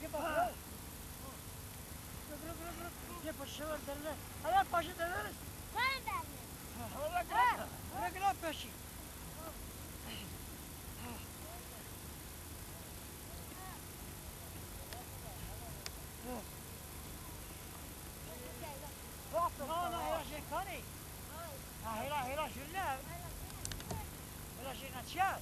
Ye paşa var derler. Hala paşa derleriz. Ben derler. Hala grab paşa. لا هلا شيء ثاني. هلا شو لا. هلا شيء نتشال.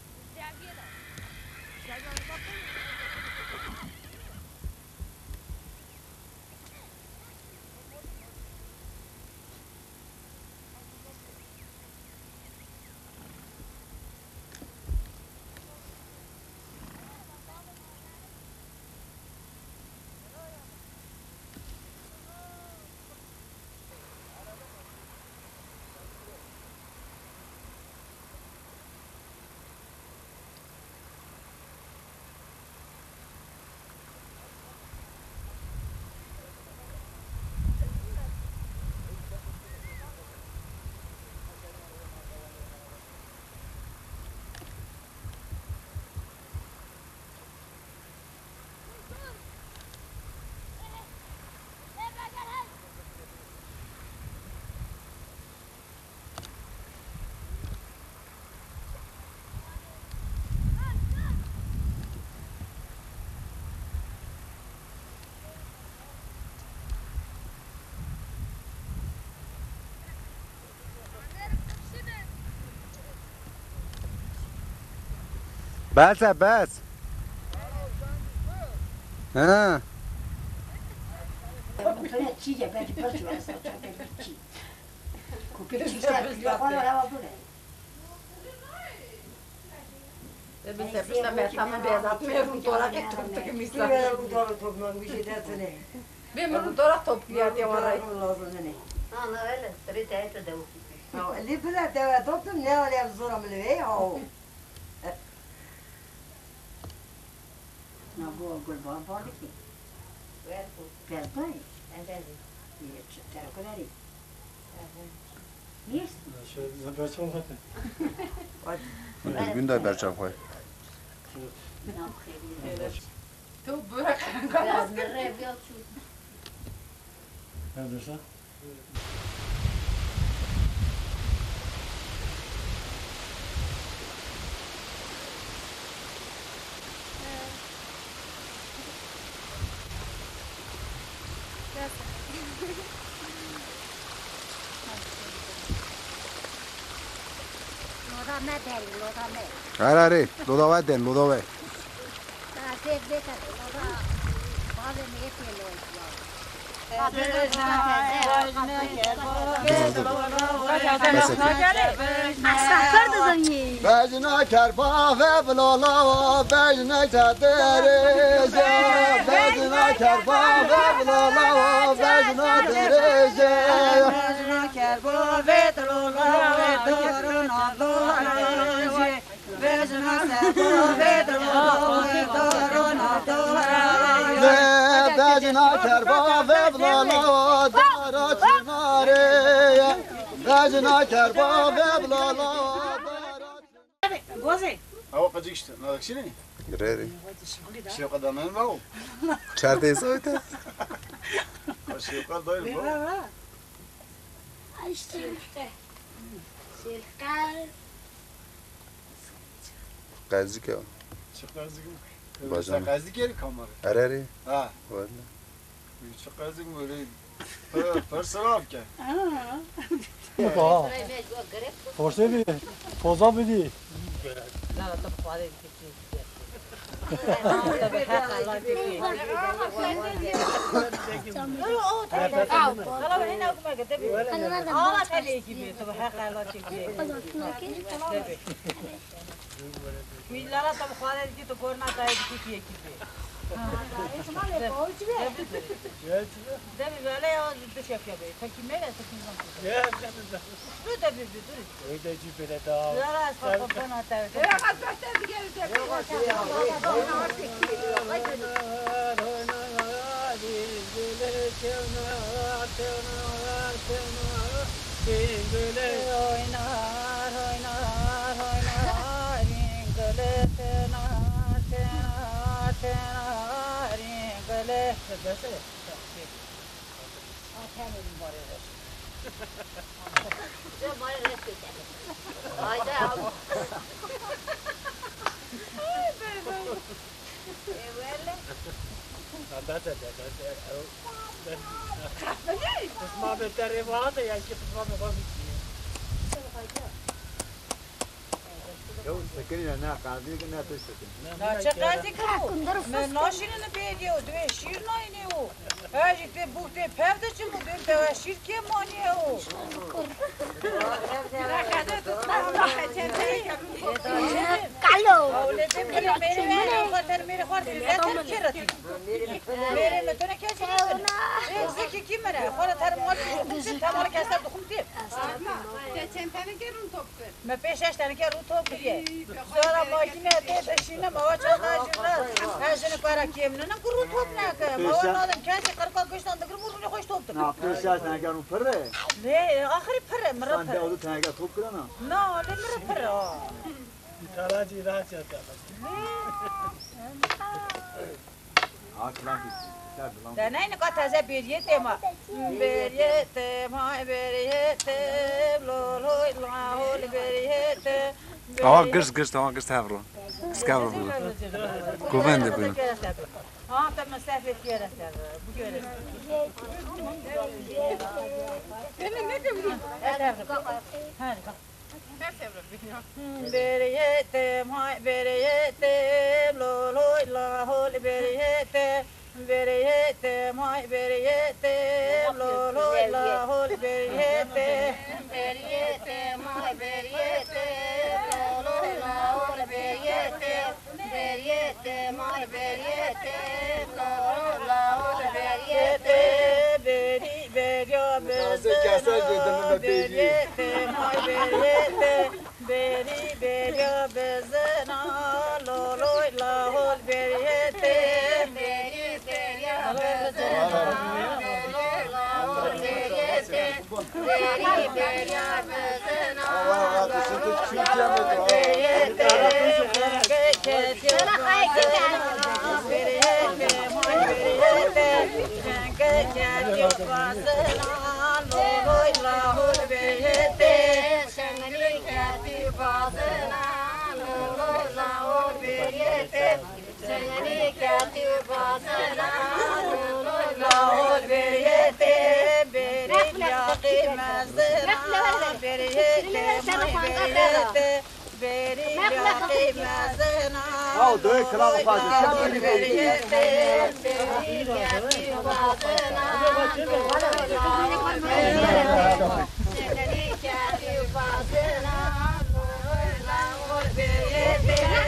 بس بس ها Ana öyle, ritayete de o. اللي بلا دوا دكتور ناول يا زورا من الوي او نابو اقول بابا لك Ver bu. بيرطاي Evet. ترى كلاري نيس دوربین دای برچم خواه Tu bırak. Biraz nereye bir şu. Loda me belli, loda me. هره لوداوه دن لوداوه Daha sevde loda. Bazı ne yapıyor? بجنا کربا و بلالا بجنا کدرزه بجنا کربا و بلالا بجنا درزه بجنا کربا و دلولا و دورنا دورجه بجنا کربا و دلولا و دورنا دورجه بجنا کربا و بلالا دارا چناره بجنا کربا و بلالا گوزه هو قد يشتغل هذاك شنو؟ ريري شيء قدامين باو چرته سويته شيء قد ضايل باو Ay silke. Silke. قزی که شو قازق بازم. قازق يري كاميرا هره ها والله شو قازق مريد فرسلاف كان فرصه بده فوزا بدی میلارا تو خواهد کی تو کار نکردی کی کی ده بیاله یا دو شب که بی فکی میگه تو دو ده بی دو ایده چی پیدا تا میلارا از خود کنه تا Desene. Aferin var öyle. Ben var öyle söyledim. Haydi al. Öyle. اسمع بالتريبات يا كيف اسمع بغبي Ya sakın ya ne kaldı ki ne tüsün. Naça qazi kru. Men naşinini bediyor. Dve şir nayne o. Hajte bukte perde çimu dve şir ke maniye o. Kalo. Avlete mere khater mere khater zaten kerati. Mere metone kesi. Zeki kimere? Khara tar mal tamam kesler dukumti. Geçen tane gelin toplu. Me 5-6 tane ke ru top diye. Sonra makine de şine mavaça najına. Hajene para kemne kuru top ne ka. Mavanadan kesi qarqa qoştan da kuru hoş toptu. Ne yaptın sen gelin pırre? Ne ahiri para Sen de mırı. oldu sen gel top kırana. No, le mırı para. كراجي راجع Aklan gitsin. Tabii lan. Deneyni ka taze beriyete ma. Beriyete ma beriyete. Loloy la hol beriyete. Ava gırs tamam gırs tavro. Skavro bu. Güven de bunu. Ha da mesafe kiyerler. Bu göre. Benim ne diyorum? Hadi. Her sefer biliyorum. Beriyete ma beriyete. Loloy la hol beriyete. Beriyete ma beriyete. Loloy la hol beriyete. Beriyete, may beriyete, lolo laol beriyete, beriyete, may beriyete, lolo laol beriyete. Beri beriyo Taze kese gözümün beriyete may beriyete. Beri beriyo bezena loloy lahol beriyete. Beri beriya bezena, lolo laol beriyete, beri beriya bezena, Allah razı olsun. Türkiye mi bu? Beriyete sana hayki beriyete may beriyete. Şenke geldi basına loloy lahol beriyete. Şenlik geldi bazına, lolo laol beriyete, şenlik geldi bazına, lolo Lahol beriyete beri yaqi mazına beriyete may beriyete beri yaqi mazına Ya döy kral fazla. Sen beriyete beri geldi bazına, lolo laol beriyete, şenlik geldi bazına, lolo laol beriyete.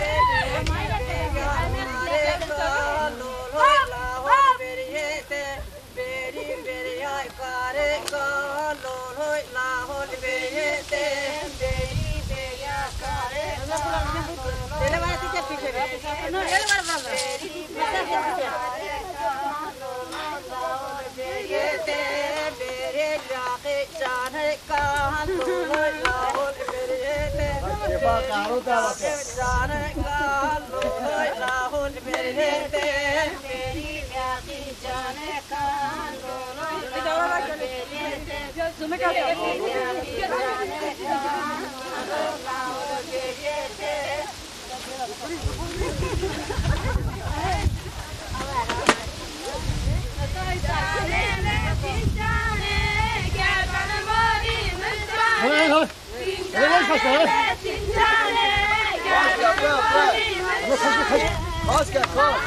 Kaç gel kaç.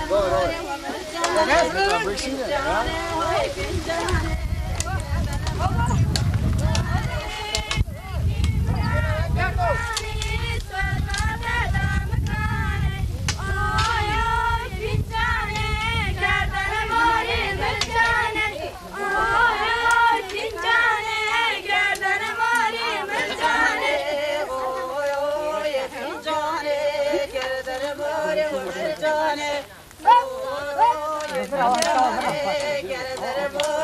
Doğru. Ne bu işin ne ya? Gel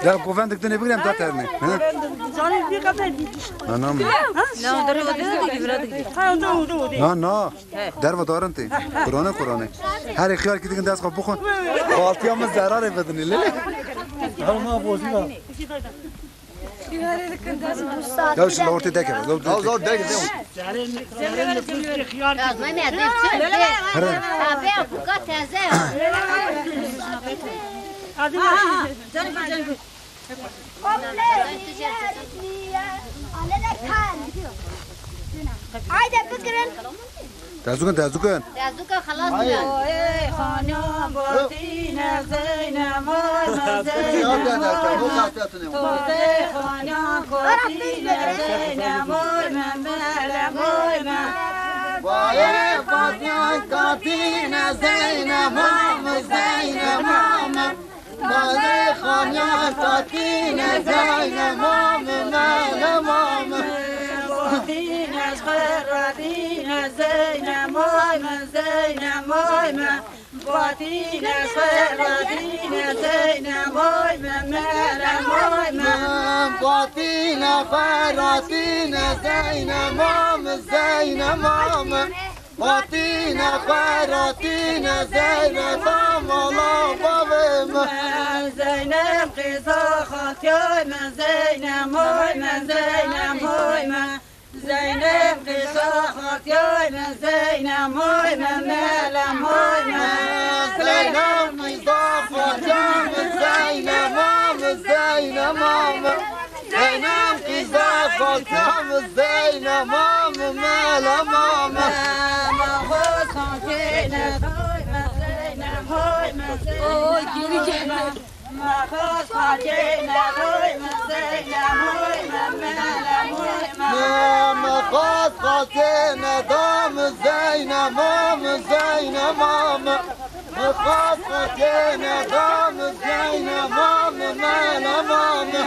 Ya kuvvendik de ne bileyim zaten. Anam. Na. Derva darıntı. Kur'an'ı. Her ihtiyar gidin ders kapı bukun. Altıyamız zarar edin lele. Alma bozma. Ya şimdi ortaya dek. Zor dek. Haydi fikrin. Tazukun. Yazık خلاص ya. Mali Khanya Fatine Zeyne Mame Mele Mame Fatine Fatine Zeyne Mame Zeyne Mame Fatine Fatine Zeyne Mame Mele Mame Fatine Fatine Zeyne Mame Zeyne Mame Fatine Fatine Zeyne Tamala Babeme Zeynep kıza Hatiyem Zeynep Moyme Zeynep Moyme Zeynep kıza Hatiyem Zeynep Moyme Mele Moyme Zeynep kıza Hatiyem Zeynep Moyme Zeynep Moyme Zeynep kıza Hatiyem Zeynep Moyme Mele Moyme Mahus Hatiyem Zeynep Moyme Oy geri gel. Mahus Hatiyem Zeynep Moyme Mele Moyme Mekaz Hatine Dam Zeynep Moyme Zeynep Moyme Mekaz Hatine Dam Zeynep Moyme Mele Moyme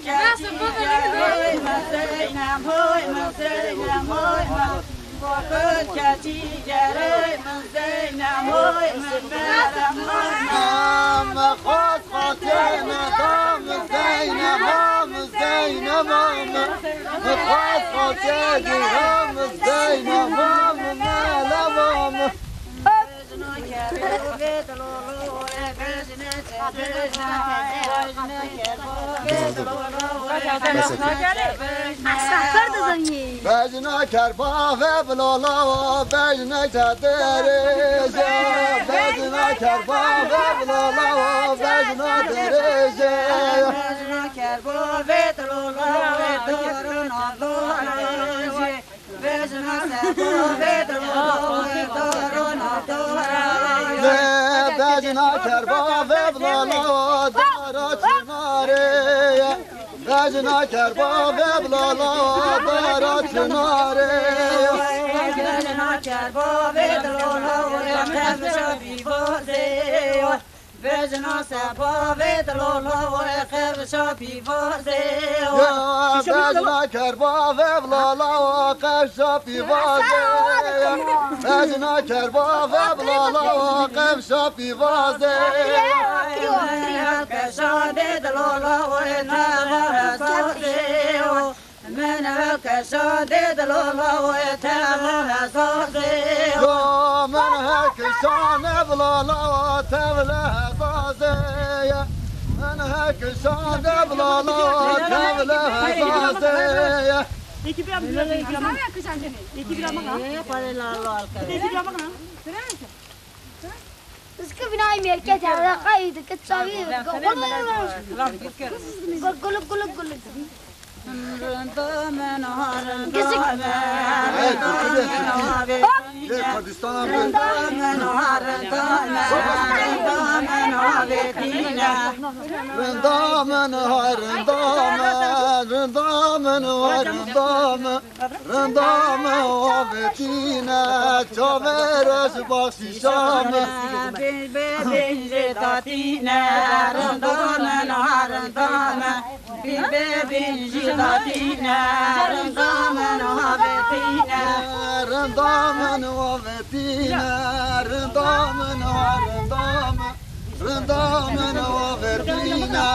Nasıl bu مخاط خاتينا دام زينب مام زينب مام مخاط خاتينا دام زينب مام مالا مام بجنا کربا و بلالا بجنا تدرجا بجنا کربا و بلالا بجنا درجا بجنا کربا و بلالا دورن دورن بجنا کربا و بلالا دورن بجنا کربا و بلالا دارا چناره بجنا کربا و بلالا دارا چناره بجنا کربا و بلالا خمسا بیوازه بجنا سبا و بلالا خمسا بیوازه بجنا کربا و بلالا خمسا بیوازه بجنا کربا و بلالا خمسا بیوازه کشاده دلالا و نوار سازه من کشاده دلالا و تمام سازه من هکشان بلالا تبله بازه من هکشان بلالا تبله بازه उसके बिना ही मेरे क्या जाएगा कहीं तो कितना भी गुल गुल गुल رندامن و وردینا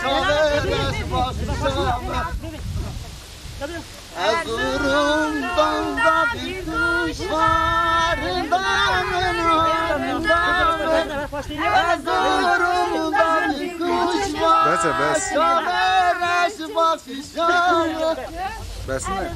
چاورش باشم از رندام دا بیدوش رندامن و رندامن از رندام بیدوش چاورش باشم بس نه